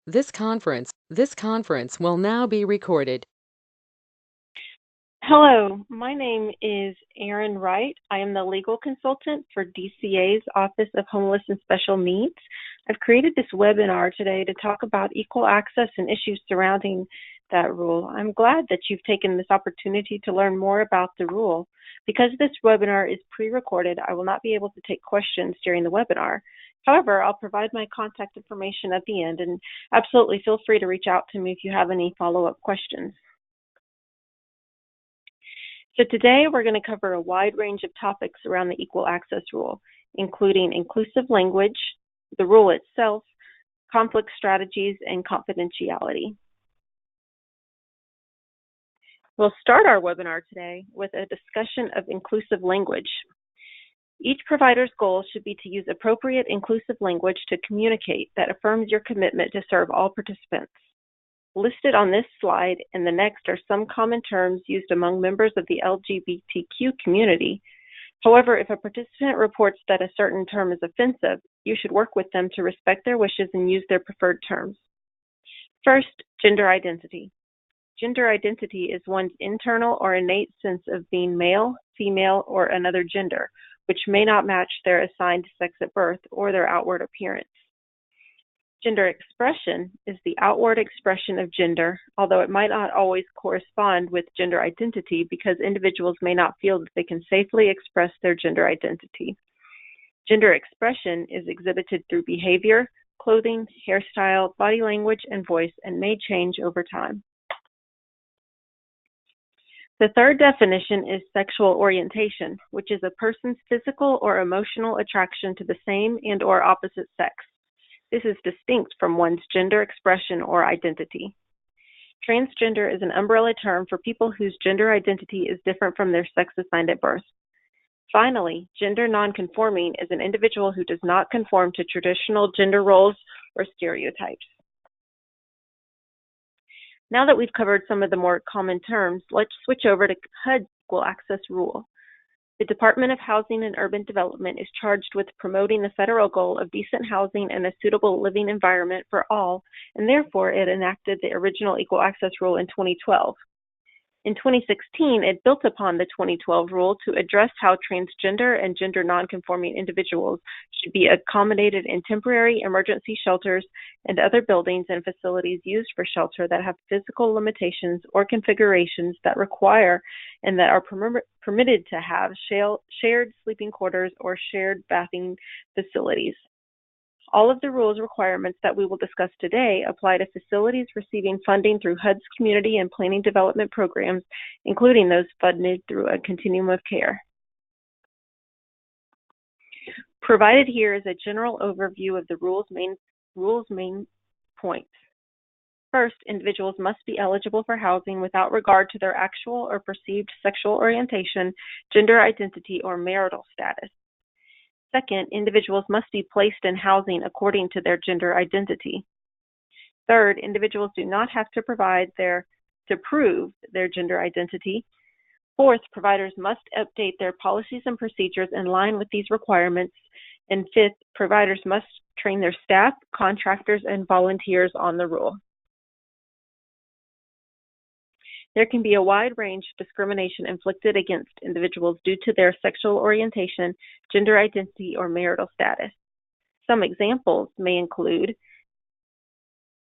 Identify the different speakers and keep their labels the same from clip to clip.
Speaker 1: This conference will now be recorded.
Speaker 2: Hello, my name is Erin Wright. I am the legal consultant for DCA's Office of Homeless and Special Needs. I've created this webinar today to talk about equal access and issues surrounding that rule. I'm glad that you've taken this opportunity to learn more about the rule. Because this webinar is pre-recorded, I will not be able to take questions during the webinar. However, I'll provide my contact information at the end, and absolutely feel free to reach out to me if you have any follow-up questions. So today we're going to cover a wide range of topics around the Equal Access Rule, including inclusive language, the rule itself, conflict strategies, and confidentiality. We'll start our webinar today with a discussion of inclusive language. Each provider's goal should be to use appropriate inclusive language to communicate that affirms your commitment to serve all participants. Listed on this slide and the next are some common terms used among members of the LGBTQ community. However, if a participant reports that a certain term is offensive, you should work with them to respect their wishes and use their preferred terms. First, gender identity. Gender identity is one's internal or innate sense of being male, female, or another gender, which may not match their assigned sex at birth or their outward appearance. Gender expression is the outward expression of gender, although it might not always correspond with gender identity because individuals may not feel that they can safely express their gender identity. Gender expression is exhibited through behavior, clothing, hairstyle, body language, and voice, and may change over time. The third definition is sexual orientation, which is a person's physical or emotional attraction to the same and/or opposite sex. This is distinct from one's gender expression or identity. Transgender is an umbrella term for people whose gender identity is different from their sex assigned at birth. Finally, gender nonconforming is an individual who does not conform to traditional gender roles or stereotypes. Now that we've covered some of the more common terms, let's switch over to HUD's Equal Access Rule. The Department of Housing and Urban Development is charged with promoting the federal goal of decent housing and a suitable living environment for all, and therefore it enacted the original Equal Access Rule in 2012. In 2016, it built upon the 2012 rule to address how transgender and gender nonconforming individuals should be accommodated in temporary emergency shelters and other buildings and facilities used for shelter that have physical limitations or configurations that require and that are permitted to have shared sleeping quarters or shared bathing facilities. All of the rules requirements that we will discuss today apply to facilities receiving funding through HUD's community and planning development programs, including those funded through a continuum of care. Provided here is a general overview of the rules' main points. First, individuals must be eligible for housing without regard to their actual or perceived sexual orientation, gender identity, or marital status. Second, individuals must be placed in housing according to their gender identity. Third, individuals do not have to prove their gender identity. Fourth, providers must update their policies and procedures in line with these requirements. And fifth, providers must train their staff, contractors, and volunteers on the rule. There can be a wide range of discrimination inflicted against individuals due to their sexual orientation, gender identity, or marital status. Some examples may include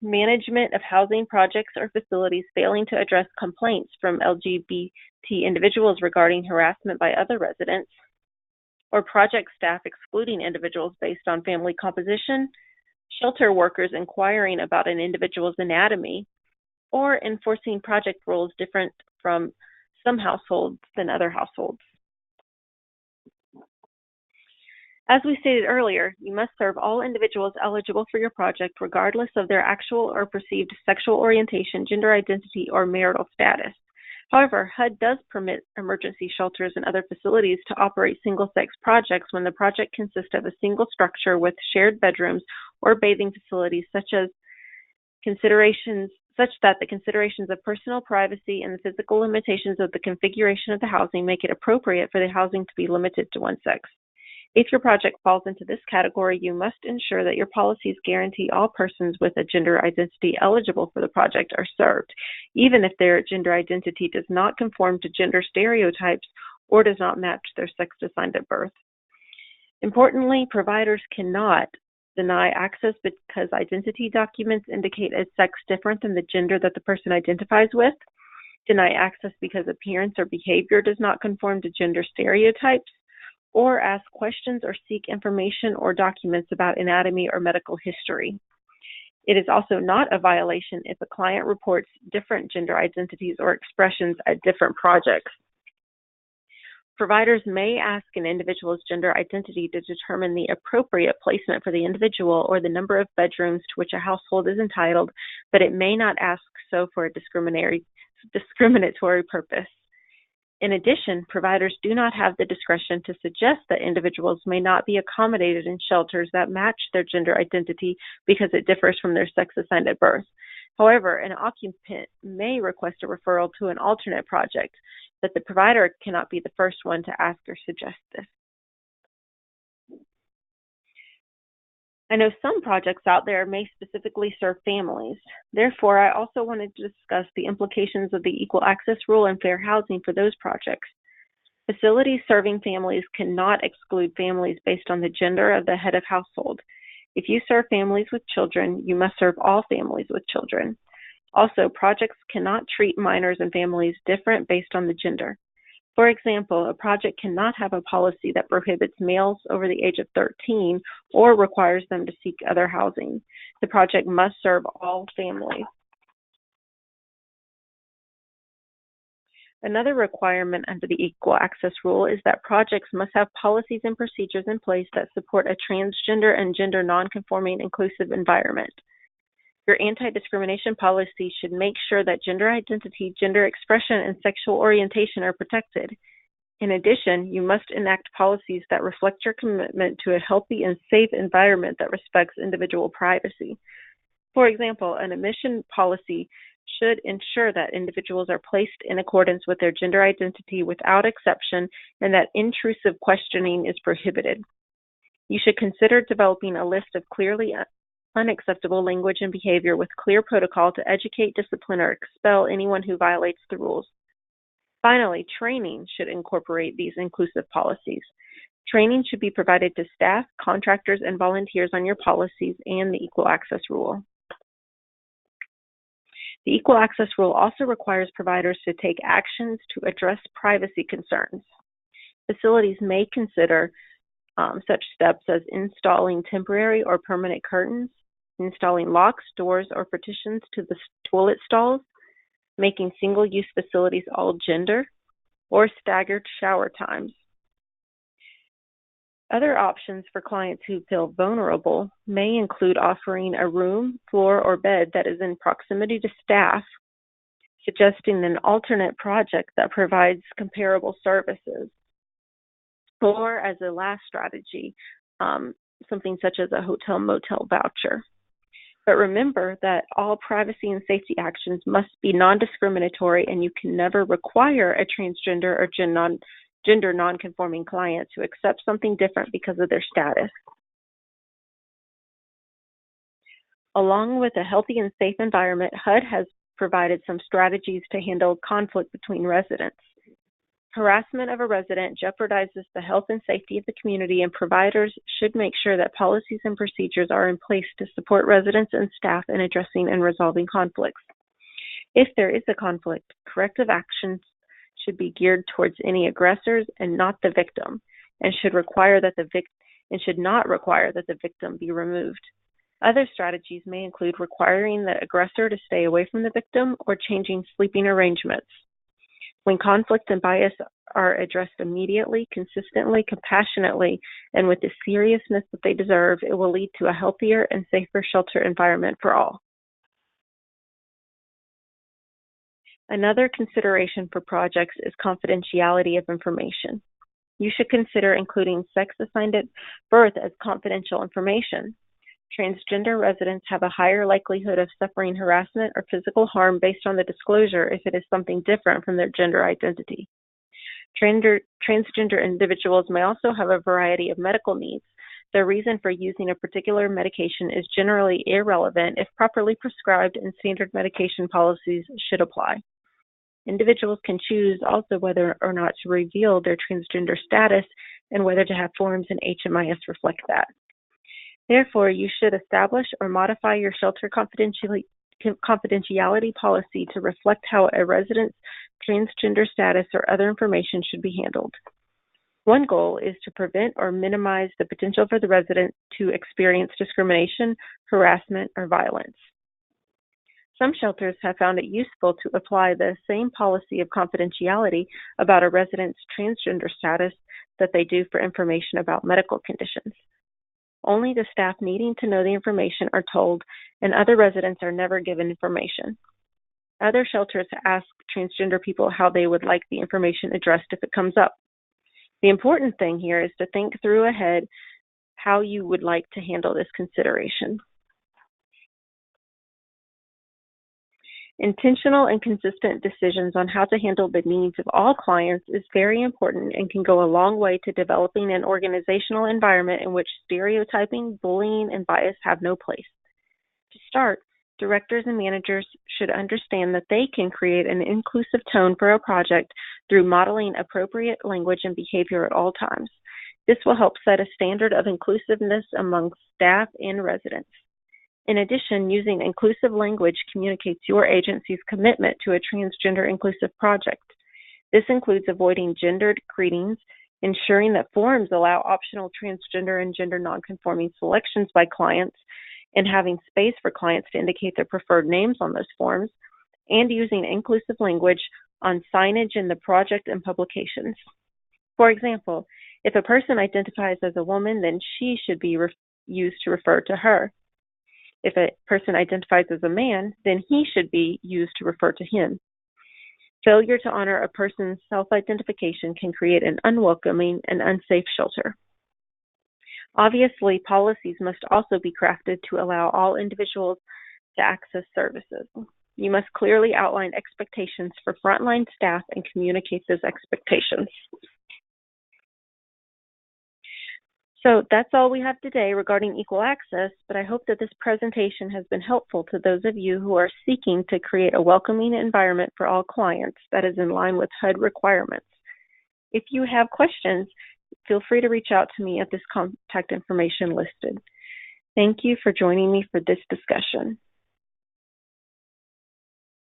Speaker 2: management of housing projects or facilities failing to address complaints from LGBT individuals regarding harassment by other residents, or project staff excluding individuals based on family composition, shelter workers inquiring about an individual's anatomy, or enforcing project rules different from some households than other households. As we stated earlier, you must serve all individuals eligible for your project regardless of their actual or perceived sexual orientation, gender identity, or marital status. However, HUD does permit emergency shelters and other facilities to operate single-sex projects when the project consists of a single structure with shared bedrooms or bathing facilities such that the considerations of personal privacy and the physical limitations of the configuration of the housing make it appropriate for the housing to be limited to one sex. If your project falls into this category, you must ensure that your policies guarantee all persons with a gender identity eligible for the project are served, even if their gender identity does not conform to gender stereotypes or does not match their sex assigned at birth. Importantly, providers cannot deny access because identity documents indicate a sex different than the gender that the person identifies with, deny access because appearance or behavior does not conform to gender stereotypes, or ask questions or seek information or documents about anatomy or medical history. It is also not a violation if a client reports different gender identities or expressions at different projects. Providers may ask an individual's gender identity to determine the appropriate placement for the individual or the number of bedrooms to which a household is entitled, but it may not ask so for a discriminatory purpose. In addition, providers do not have the discretion to suggest that individuals may not be accommodated in shelters that match their gender identity because it differs from their sex assigned at birth. However, an occupant may request a referral to an alternate project, but the provider cannot be the first one to ask or suggest this. I know some projects out there may specifically serve families. Therefore, I also wanted to discuss the implications of the Equal Access Rule and fair housing for those projects. Facilities serving families cannot exclude families based on the gender of the head of household. If you serve families with children, you must serve all families with children. Also, projects cannot treat minors and families different based on the gender. For example, a project cannot have a policy that prohibits males over the age of 13 or requires them to seek other housing. The project must serve all families. Another requirement under the Equal Access Rule is that projects must have policies and procedures in place that support a transgender and gender nonconforming inclusive environment. Your anti-discrimination policy should make sure that gender identity, gender expression, and sexual orientation are protected. In addition, you must enact policies that reflect your commitment to a healthy and safe environment that respects individual privacy. For example, an admission policy should ensure that individuals are placed in accordance with their gender identity without exception and that intrusive questioning is prohibited. You should consider developing a list of clearly unacceptable language and behavior with clear protocol to educate, discipline, or expel anyone who violates the rules. Finally, training should incorporate these inclusive policies. Training should be provided to staff, contractors, and volunteers on your policies and the Equal Access Rule. The Equal Access Rule also requires providers to take actions to address privacy concerns. Facilities may consider such steps as installing temporary or permanent curtains, installing locks, doors, or partitions to the toilet stalls, making single-use facilities all gender, or staggered shower times. Other options for clients who feel vulnerable may include offering a room, floor, or bed that is in proximity to staff, suggesting an alternate project that provides comparable services, or as a last strategy, something such as a hotel-motel voucher. But remember that all privacy and safety actions must be non-discriminatory, and you can never require a transgender or gender non-conforming client to accept something different because of their status. Along with a healthy and safe environment, HUD has provided some strategies to handle conflict between residents. Harassment of a resident jeopardizes the health and safety of the community, and providers should make sure that policies and procedures are in place to support residents and staff in addressing and resolving conflicts. If there is a conflict, corrective actions should be geared towards any aggressors and not the victim, and should not require that the victim be removed. Other strategies may include requiring the aggressor to stay away from the victim or changing sleeping arrangements. When conflict and bias are addressed immediately, consistently, compassionately, and with the seriousness that they deserve, it will lead to a healthier and safer shelter environment for all. Another consideration for projects is confidentiality of information. You should consider including sex assigned at birth as confidential information. Transgender residents have a higher likelihood of suffering harassment or physical harm based on the disclosure if it is something different from their gender identity. Transgender individuals may also have a variety of medical needs. The reason for using a particular medication is generally irrelevant if properly prescribed, and standard medication policies should apply. Individuals can choose also whether or not to reveal their transgender status and whether to have forms in HMIS reflect that. Therefore, you should establish or modify your shelter confidentiality policy to reflect how a resident's transgender status or other information should be handled. One goal is to prevent or minimize the potential for the resident to experience discrimination, harassment, or violence. Some shelters have found it useful to apply the same policy of confidentiality about a resident's transgender status that they do for information about medical conditions. Only the staff needing to know the information are told, and other residents are never given information. Other shelters ask transgender people how they would like the information addressed if it comes up. The important thing here is to think through ahead how you would like to handle this consideration. Intentional and consistent decisions on how to handle the needs of all clients is very important and can go a long way to developing an organizational environment in which stereotyping, bullying, and bias have no place. To start, directors and managers should understand that they can create an inclusive tone for a project through modeling appropriate language and behavior at all times. This will help set a standard of inclusiveness among staff and residents. In addition, using inclusive language communicates your agency's commitment to a transgender inclusive project. This includes avoiding gendered greetings, ensuring that forms allow optional transgender and gender nonconforming selections by clients, and having space for clients to indicate their preferred names on those forms, and using inclusive language on signage in the project and publications. For example, if a person identifies as a woman, then she should be used to refer to her. If a person identifies as a man, then he should be used to refer to him. Failure to honor a person's self-identification can create an unwelcoming and unsafe shelter. Obviously, policies must also be crafted to allow all individuals to access services. You must clearly outline expectations for frontline staff and communicate those expectations. So that's all we have today regarding equal access, but I hope that this presentation has been helpful to those of you who are seeking to create a welcoming environment for all clients that is in line with HUD requirements. If you have questions, feel free to reach out to me at this contact information listed. Thank you for joining me for this discussion.